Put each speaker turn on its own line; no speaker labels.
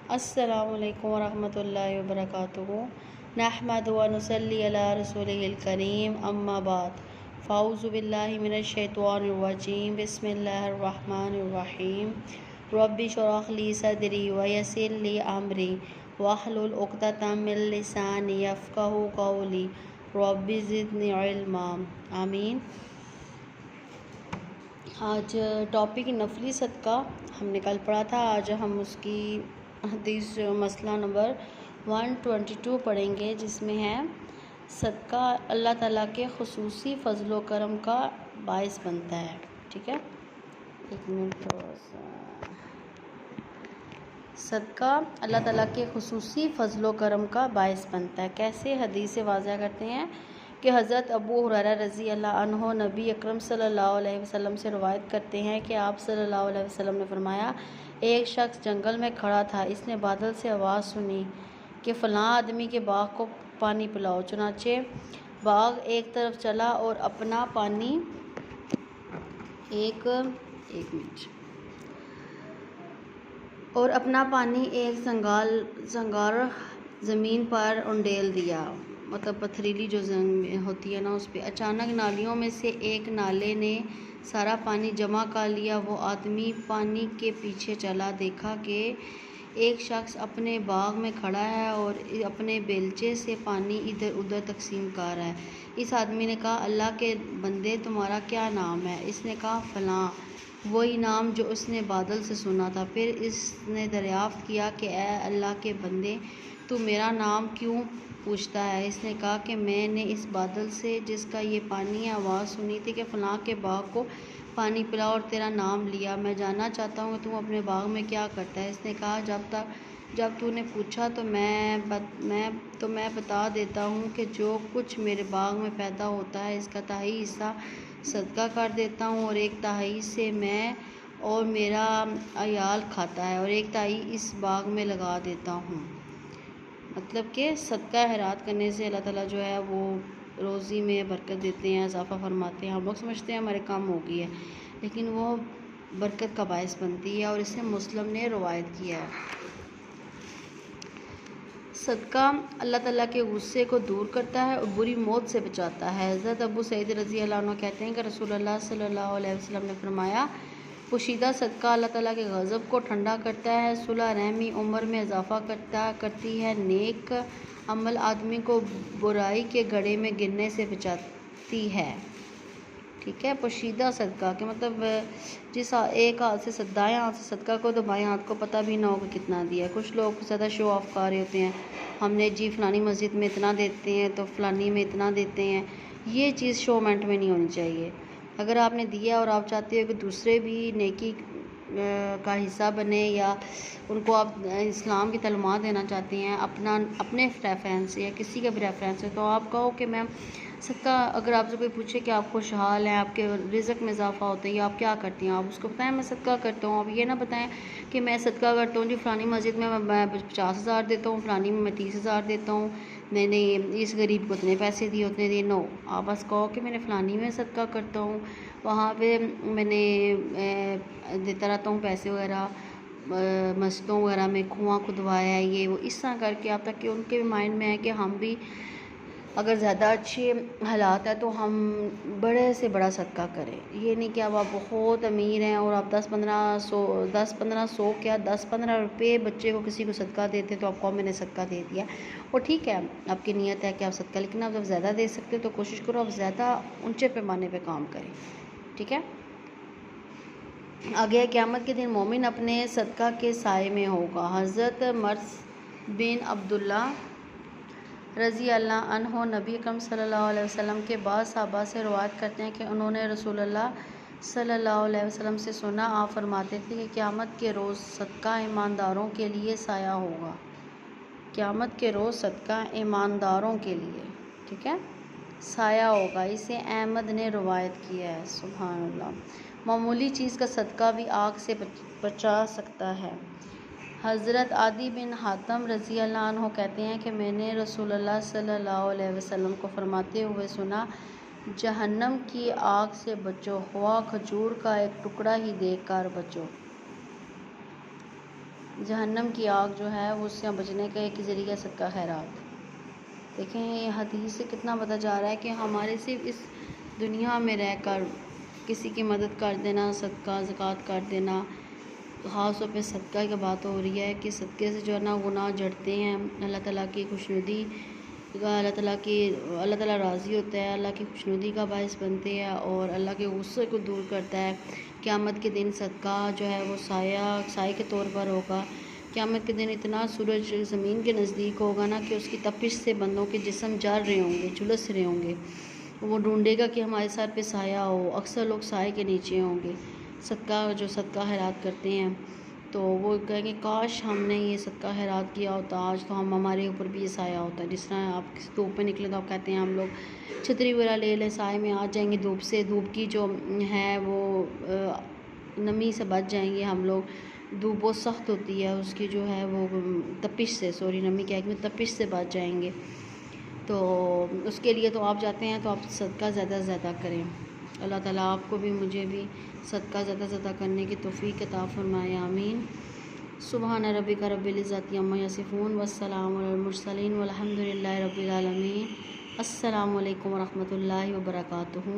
अस्सलामुअलैकुम वरहमतुल्लाहि वबरकातुहू। नहमदु व नुसल्ली अला रसूलिहिल करीम, अम्मा बाद। फ़ाऊज़ु बिल्लाहि मिनश शैतानिर रजीम। बिस्मिल्लाहिर रहमानिर रहीम। रब्बि शरह ली सदरी व यस्सिर ली अमरी वहलुल उक़दतम मिन लिसानी यफ़क़हू क़ौली। रब्बि ज़िदनी इल्मा। आमीन। आज टॉपिक नफली सदका हमने कल पढ़ा था। आज हम उसकी हदीस मसला नंबर 122 पढ़ेंगे, जिसमें है सदका अल्लाह ताला के खुसूसी फ़ज़्ल व करम का बाइस बनता है। ठीक है, एक मिनट। सदका अल्लाह ताला के खुसूसी फ़ज़्ल व करम का बाइस बनता है। कैसे? हदीस से वाज़ह करते हैं कि हज़रत अबू हुरैरा रज़ी अल्लाह अन्हो नबी अकरम सल्लल्लाहु अलैहि वसल्लम से रवायत करते हैं कि आप सल्लल्लाहु अलैहि वसल्लम ने फरमाया, एक शख्स जंगल में खड़ा था। इसने बादल से आवाज़ सुनी कि फ़लाँ आदमी के बाग को पानी पिलाओ। चुनाचे बाग एक तरफ चला और अपना पानी एक जंगार ज़मीन पर उंडेल दिया, मतलब पथरीली जो ज़मीन होती है ना, उस पर। अचानक नालियों में से एक नाले ने सारा पानी जमा कर लिया। वो आदमी पानी के पीछे चला, देखा कि एक शख्स अपने बाग में खड़ा है और अपने बेलचे से पानी इधर उधर तकसीम कर रहा है। इस आदमी ने कहा, अल्लाह के बंदे, तुम्हारा क्या नाम है? इसने कहा, फ़लाँ। वही नाम जो उसने बादल से सुना था। फिर इसने दरियाफ़्त किया कि ए अल्लाह के बंदे, तू मेरा नाम क्यों पूछता है? इसने कहा कि मैंने इस बादल से, जिसका ये पानी आवाज़ सुनी थी कि फ़लाँ के बाग को पानी पिलाओ, और तेरा नाम लिया। मैं जानना चाहता हूँ कि तुम अपने बाग में क्या करता है। इसने कहा, जब तूने पूछा तो मैं बता देता हूँ कि जो कुछ मेरे बाग में पैदा होता है, इसका तिहाई हिस्सा सदका कर देता हूँ, और एक तिहाई से मैं और मेरा अयाल खाता है, और एक तिहाई इस बाग में लगा देता हूँ। मतलब कि सदका खैरात करने से अल्लाह ताला जो है वो रोज़ी में बरकत देते हैं, इजाफ़ा फरमाते हैं। हम लोग समझते हैं हमारे काम हो गई है, लेकिन वो बरकत का बाइस बनती है, और इसे मुस्लिम ने रवायत किया है। सदका अल्लाह ताला के गुस्से को दूर करता है और बुरी मौत से बचाता है। हज़रत अबू सईद रज़ी अल्लाह अन्हु कहते हैं कि रसूलुल्लाह सल्लल्लाहु अलैहि वसल्लम ने फरमाया, पोशीदा सदका अल्लाह ताला के गज़ब को ठंडा करता है, सुलह रहमी उम्र में इजाफ़ा करती है, नेक अमल आदमी को बुराई के गड्ढे में गिरने से बचाती है। ठीक है, पोशीदा सदका के मतलब जिस एक हाथ से दाएँ हाथ से सदका को तो बाएँ हाथ को पता भी ना हो कि कितना दिया है। कुछ लोग ज़्यादा शो ऑफ कर रहे होते हैं, हमने जी फ़लानी मस्जिद में इतना देते हैं तो फ़लानी में इतना देते हैं। ये चीज़ शोमेंट में नहीं होनी चाहिए। अगर आपने दिया और आप चाहते हो कि दूसरे भी नेकी का हिस्सा बने, या उनको आप इस्लाम की तलमात देना चाहते हैं अपने रेफरेंस से या किसी का भी रेफरेंस है, तो आप कहो कि मैम सदका, अगर आपसे कोई पूछे कि आप खुशहाल हैं, आपके रिज़्क़ में इजाफ़ा होता है, या आप क्या करती हैं, आप उसको बताएं मैं सदका करता हूँ। आप ये ना बताएं कि मैं सदका करता हूँ जी फ़लानी मस्जिद में मैं 50,000 देता हूँ, फ़लानी में मैं 30,000 देता हूँ, मैंने इस गरीब को इतने पैसे दिए, उतने दिए। नो, आप बस कहो कि मैंने फ़लानी में सदका करता हूँ, वहाँ पे मैंने देता रहता हूँ पैसे वगैरह, मस्जिदों वगैरह में कुआँ खुदवाया है, ये वो, इस तरह करके आप, ताकि उनके माइंड में है कि हम भी अगर ज़्यादा अच्छे हालात है तो हम बड़े से बड़ा सदका करें। ये नहीं कि अब आप बहुत अमीर हैं और आप 10-15 क्या 10-15 रुपये बच्चे को किसी को सदका देते तो आपको मैंने सदका दे दिया। और ठीक है, आपकी नीयत है कि आप सदका, लेकिन आप जब ज़्यादा दे सकते हो तो कोशिश करो आप ज़्यादा ऊंचे पैमाने पे काम करें। ठीक है, आगे क़यामत के दिन मोमिन अपने सदका के साए में होगा। हज़रत मर्स बिन अब्दुल्ला रज़ी अल्लाह अन्हो नबी अकरम सल्लल्लाहु अलैहि वसल्लम के बाद सहाबा से रवायत करते हैं कि उन्होंने रसूलुल्लाह सल्लल्लाहु अलैहि वसल्लम से सुना, आप फरमाते थे कि क़यामत के रोज़ सदका ईमानदारों के लिए साया होगा। क़यामत के रोज़ सदका ईमानदारों के लिए, ठीक है, साया होगा। इसे अहमद ने रवायत किया है। सुभान अल्लाह, मामूली चीज़ का सदका भी आग से बचा सकता है। हज़रत आदि बिन हातम रज़ी अल्लाह अन्हु कहते हैं कि मैंने रसूलुल्लाह सल्लल्लाहु अलैहि वसल्लम को फरमाते हुए सुना, जहन्नम की आग से बचो, हुआ खजूर का एक टुकड़ा ही देकर बचो। जहन्नम की आग जो है वो उससे बचने का एक ज़रिया सदका खैरात। देखें ये हदीस से कितना पता जा रहा है कि हमारे सिर्फ इस दुनिया में रहकर किसी की मदद कर देना, सदका ज़कात कर देना, ख़ास तौर पे सदका की बात हो रही है कि सदक़े से जो है ना गुनाह झड़ते हैं, अल्लाह ताला की खुशनुदी का अल्लाह ताला राज़ी होता है, अल्लाह की खुशनुदी का बायस बनते हैं और अल्लाह के गुस्से को दूर करता है। क़यामत के दिन सदका जो है वो साए के तौर पर होगा। क़यामत के दिन इतना सूरज ज़मीन के नज़दीक होगा ना कि उसकी तपिश से बंदों के जिस्म जल रहे होंगे, झुलस रहे होंगे। वो ढूंढेगा कि हमारे सर पे साया हो। अक्सर लोग साए के नीचे होंगे। सदका खैरात करते हैं तो वो कहेंगे काश हमने ये सदका खैरात किया होता, आज तो हमारे ऊपर भी ये साया होता। जिस तरह आप किसी धूप में निकले तो आप कहते हैं हम लोग छतरी वगैरह ले लें, साए में आ जाएंगे, धूप से, धूप की जो है वो नमी से बच जाएंगे हम लोग। धूप बहुत सख्त होती है, उसकी जो है वो तपिश से, नमी क्या है, तपिश से बच जाएंगे। तो उसके लिए तो आप जाते हैं तो आप सदका ज़्यादा से ज़्यादा करें। अल्लाह ताला आपको भी मुझे भी सदका ज़्यादा से ज़्यादा करने की तौफ़ीक़ अता फ़रमाए, आमीन। सुबहान रब्बिका रब्बिल इज़्ज़ति अम्मा यसिफ़ून वस्सलामु अलल मुरसलीन वल्हम्दुलिल्लाहि रब्बिल आलमीन। अस्सलामु अलैकुम व रहमतुल्लाहि व बरकातुहू।